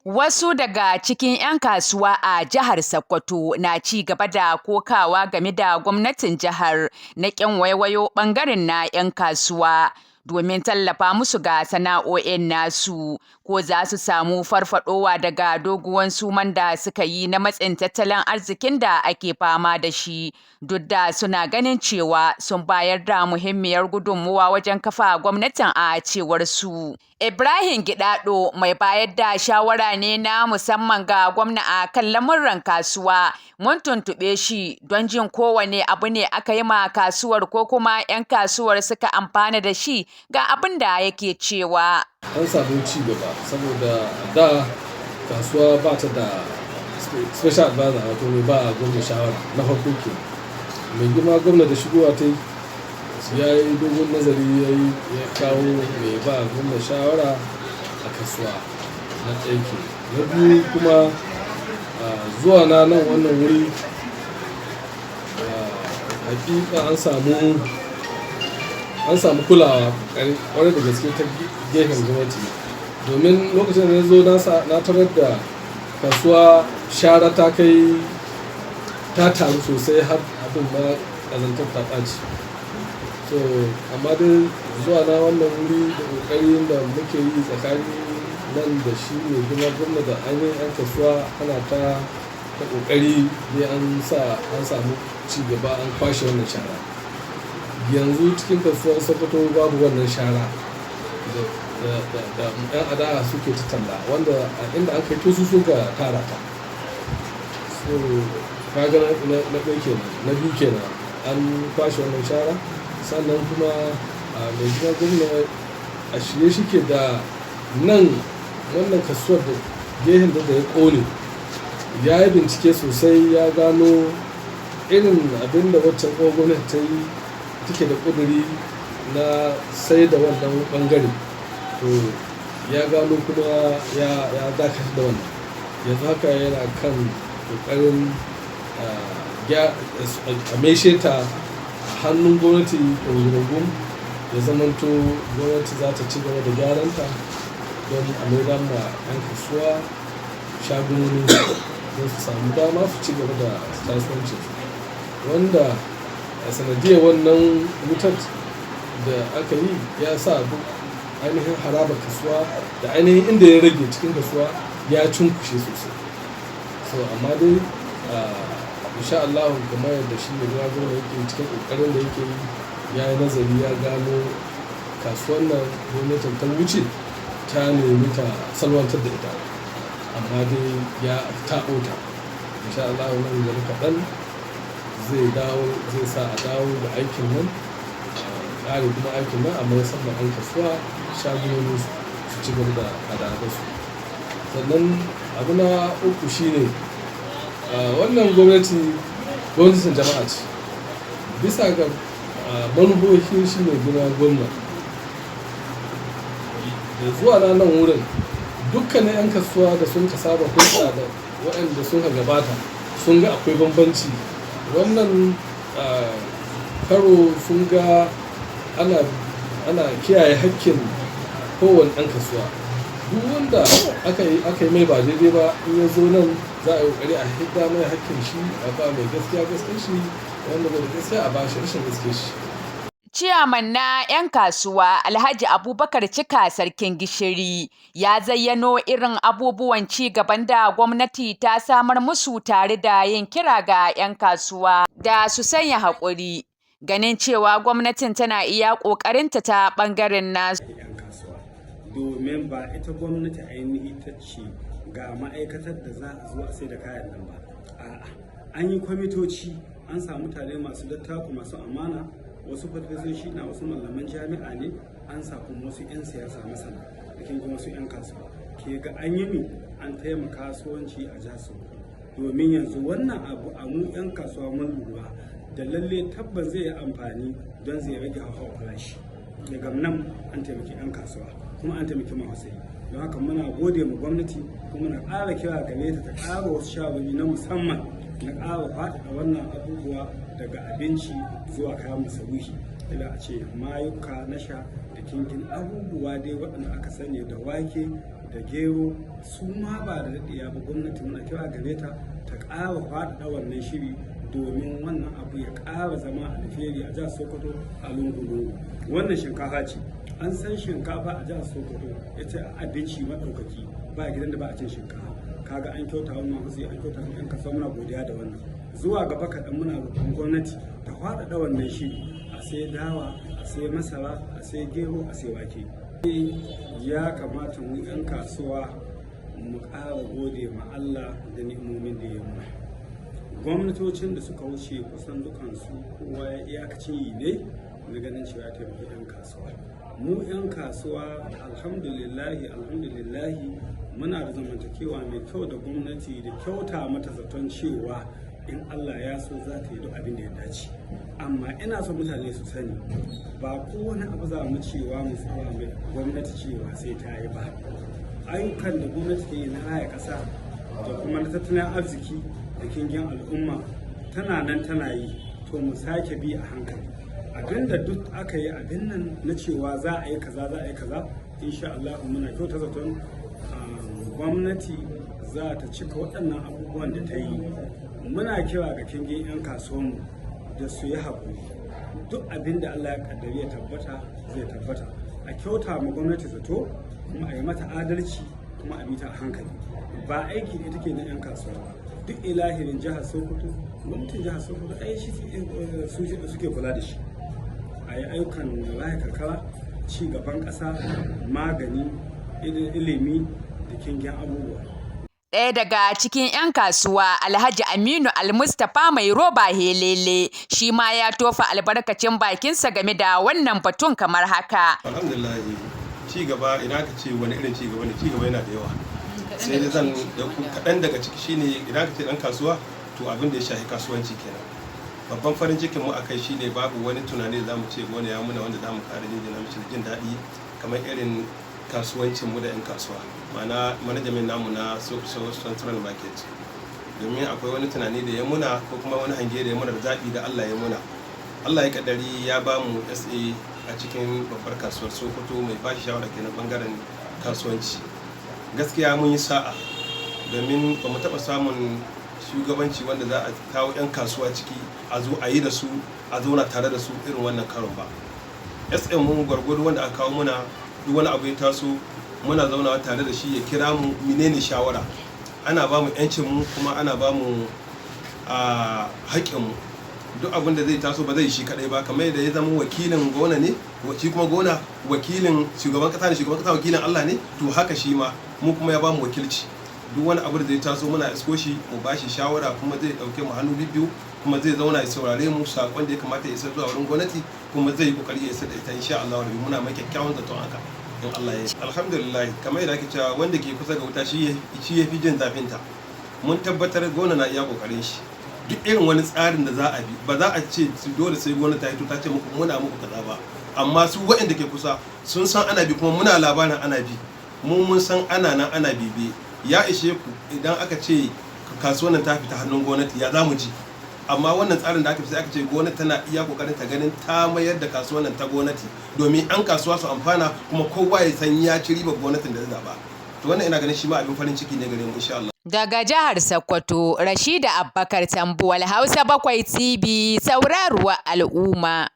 Wasu daga cikin 'yan kasuwa a jihar Sokoto na ci gaba da kokawa game da gwamnatin jihar na ƙin waiwayo ɓangaren na 'yan kasuwa domin tallafa musu ga sana'o'in nasu, ko za su samu farfaɗowa daga doguwar suman da suka yi na matsin tattalin arzikin da ake fama da shi, duk da suna ganin cewa sun bayar da muhimmiyar gudunmuwa wajen kafa gwamnatin a cewar su. Ibrahim Gidado mai bayar da shawara ne na musamman ga gwamna a kan lamuran kasuwa. Mun tuntuɓe shi don jin kowane abu ne aka yi ma kasuwar ko kuma 'yan kasuwar suka amfana da shi, ga abin da yake cewa. An samu ci gaba saboda da kasuwa ba ta da special advisor, wato mai ba gwamna shawara na farko ke. Mai girma gwamna da shigowa ta yi ya yi dogon nazari ya kawo mai ba gwamna shawara a kasuwa na ɗaya. Na biyu kuma zuwa na nan wannan wuri hakika an samu kulawa kwarai da gaske ta gefen gwamnati, domin lokacin da na zo na tarar da kasuwa shara ta kai ta taru sosai har abin ma ƙazantar ta ɓaci. So amma dai zuwa na wannan wuri da ƙoƙarin da muke yi tsakani nan da shi ne kuma gwamna da ainihin 'yan kasuwa ana ta ƙoƙari ne an samu ci gaba, an kwashe wannan shara. Yanzu cikin kasuwar Sokoto babu wannan shara da 'yan adawa suke ta talla, wanda inda an kai to su suka tara ta. So kaga na ɗaya kenan. Na biyu kenan an kwashe wannan shara, sannan kuma mai gina gwamna a shirye shike da nan wannan kasuwar da gehen da ya ƙone ya yi bincike sosai, ya gano irin abin da waccan gwamnati ta yi take da ƙuduri na sai da wannan ɓangare, to ya gano kuma ya dakatar da wannan. Yanzu haka yana kan ƙoƙarin a maishe ta a hannun gwamnati ɗungurungun, ya zamanto gwamnati za ta ci gaba da gyaranta don a maida ma 'yan kasuwa shagunoni don su samu dama su ci gaba da kasuwanci, wanda a sanadiyar wannan wutar da aka yi ya sa duk ainihin harabar kasuwa da ainihin inda ya rage cikin kasuwa ya cunkushe sosai. So amma dai insha Allah kamar yadda shi ne ya gona yake cikin ƙoƙarin da yake yi, ya yi nazari ya gano kasuwan nan gwamnatin ta wuce ta nemi ta salwantar da ita, amma dai ya taɓo ta. Insha Allah nan gari kaɗan zai sa a dawo da aikin nan, ƙare kuma aikin nan, amma musamman an kasuwa shagunoni su ci gaba da hada-hadarsu. Sannan abu na uku shine wannan gwamnatin jama'a ce, bisa ga manufofin shi ne gina gwamna da zuwa nan wurin dukkanin 'yan kasuwa da sun ka saba hulɗa da waɗanda sun ka gabata sun ga akwai bambanci. Wannan karo sun ga ana kiyaye hakkin kowane ɗan kasuwa. Duk wanda aka yi mai ba daidai ba, in ya zo nan za a yi ƙoƙari a hidda mai hakkin shi, a ba mai gaskiya shi, wanda bai da gaskiya a ba shi rashin gaskiya shi. Ciyaman na 'yan kasuwa Alhaji Abubakar Cika Sarkin Gishiri ya zayyano irin abubuwan ci gaban da gwamnati ta samar musu, tare da yin kira ga 'yan kasuwa da su sanya haƙuri, ganin cewa gwamnatin tana iya ƙoƙarinta ta ɓangaren nasu. Domin ba ita gwamnati ainihi ta ce ga ma'aikatar da za a zo a sai da kayan nan ba. A'a, an yi kwamitoci, an samu mutane masu dattaku, masu amana, wasu farfesoshi na, wasu malaman jami'a ne, an samu wasu 'yan siyasa masana, da kuma wasu 'yan kasuwa. Ke ga an yi an taimaka kasuwanci a jihar Sokoto. Domin yanzu wannan abu a mu 'yan kasuwa mun lura da lalle tabbas zai yi amfani don zai rage hauhawar farashi. Daga nan an taimaki 'yan kasuwa, kuma an taimaki mahausai. Don haka muna gode ma gwamnati, kuma na ƙara kira gare ta ƙara wasu shawarwari na musamman na ƙara faɗaɗa wannan abubuwa daga abinci zuwa kayan masarufi, ila a ce mayuka na sha da kinkin abubuwa dai waɗanda aka sani da wake da gero su ma ba da daɗiya ba gwamnati muna kira gare ta ta ƙara faɗaɗa wannan shiri domin wannan abu ya ƙara zama alheri a jihar Sokoto a lungu-lungu. Wannan shinkafa ce, an san shinkafa a jihar Sokoto ya ce abinci maɗaukaki, ba gidan da ba a cin shinkafa. Kaga an kyauta wannan hatsi, an kyauta wannan kasuwa, muna godiya da wannan. Zuwa gaba kaɗan muna roƙon gwamnati ta faɗaɗa wannan shiri, a sai dawa, a sai masara, a sai gero, a sai wake. Ya kamata mu 'yan kasuwa mu ƙara gode ma Allah da ni'imomin da ya muna. Gwamnatocin da suka wuce kusan dukansu kowa ya iyakacin yi ne na ganin cewa ya taimaki 'yan kasuwa. Mu 'yan kasuwa alhamdulillahi muna da zamantakewa mai kyau da gwamnati da kyauta mata zaton cewa in Allah ya so za ta yi duk abin da ya dace. Amma ina so mutane su sani ba kowane abu za mu cewa mu tsara mai gwamnati cewa sai ta yi ba. Ayyukan da gwamnati ke yi na raya ƙasa da kuma na tattalin arziki da kingin al'umma tana nan tana yi, to mu sake bi a hankali. Abinda duk aka yi abin nan na cewa za a yi kaza insha Allah muna kyauta zaton gwamnati za ta cika waɗannan abubuwan da ta yi. Muna kira ga kingin 'yan kasuwanmu da su yi haƙuri, duk abin da Allah ya kaddari ya tabbata zai tabbata. A kyauta ma gwamnati zato kuma a yi mata adalci kuma a bi ta a hankali. Ba aiki ne take na 'yan kasuwa ba, duk ilahirin jihar Sokoto, gwamnatin jihar Sokoto ai shi suke kula da shi. A yi ayyukan raya karkara, ci gaban ƙasa, magani, ilimi da kingin abubuwa. Ɗaya daga cikin 'yan kasuwa Alhaji Aminu Almustapha mai roba helele shi ma ya tofa albarkacin bakinsa game da wannan batun kamar haka. Alhamdulillah ci gaba idan ka ce wani irin ci gaba ne, ci gaba yana da yawa. Sai dai zan dauko kaɗan daga ciki shine idan ka ce ɗan kasuwa to abin da ya shafi kasuwanci kenan. Babban farin cikin mu akai shine babu wani tunani da zamu ce wani ya muna wanda zamu kare jin daɗi kamar irin kasuwancin mu da 'yan kasuwa, ma'ana manajamin namu na Central Market, domin akwai wani tunani da ya muna ko kuma wani hange da ya muna da zaɓi da Allah ya muna. Allah ya kaddari ya ba mu SA a cikin babbar kasuwar Sokoto mai bashi shawara kenan bangaren kasuwanci. Gaskiya mun yi sa'a domin ba mu taɓa samun shugabanci wanda za a kawo 'yan kasuwa ciki a zo a yi da su a zauna tare da su irin wannan karon ba. SA mun gwargwado wanda aka kawo muna duk wani abu ya taso muna zaunawa tare da shi ya kira mu menene shawara, ana ba mu 'yancin mu kuma ana ba mu haƙƙin mu. Duk abin da zai taso ba zai shi kadai ba, kamar yadda ya zama wakilin gona ne, shi kuma gona wakilin shugaban kasa ne, shugaban kasa wakilin Allah ne, to haka shi ma mu kuma ya ba mu wakilci. Duk wani abu da zai taso muna isko shi mu ba shi shawara kuma zai dauke mu hannu biyu kuma zai zauna ya saurare mu sakon da ya kamata ya isar zuwa wurin gwamnati kuma zai yi kokari ya isar da ita insha Allah. Muna mai kyakkyawan zaton haka in Allah ya yi. Alhamdulillah kamar yadda ake cewa wanda ke kusa ga wuta shi ya fi jin zafin ta. Mun tabbatar gona na iya kokarin shi. Duk irin wani tsarin da za a bi ba za a ce dole sai gwamnati ta hito ta ce muku muna muku kaza ba, amma su waɗanda ke kusa sun san ana bi kuma muna labarin ana bi, mun san ana nan ana bibe. Ya ishe ku idan aka ce kasuwannin ta fita hannun gwamnati ya za mu ji, amma wannan tsarin da aka fi sai aka ce gwamnati tana iya kokarin ta ganin ta mayar da kasuwannin ta gwamnati domin an kasuwa su amfana kuma kowa ya san ya ci riba gwamnatin da ya zaba. To wannan ina ganin shi ma abin farin ciki ne gare mu insha Allah. Daga jihar Sokoto, Rashida Abubakar Tambuwal, Hausa 7 TV, sauraruwa al'umma.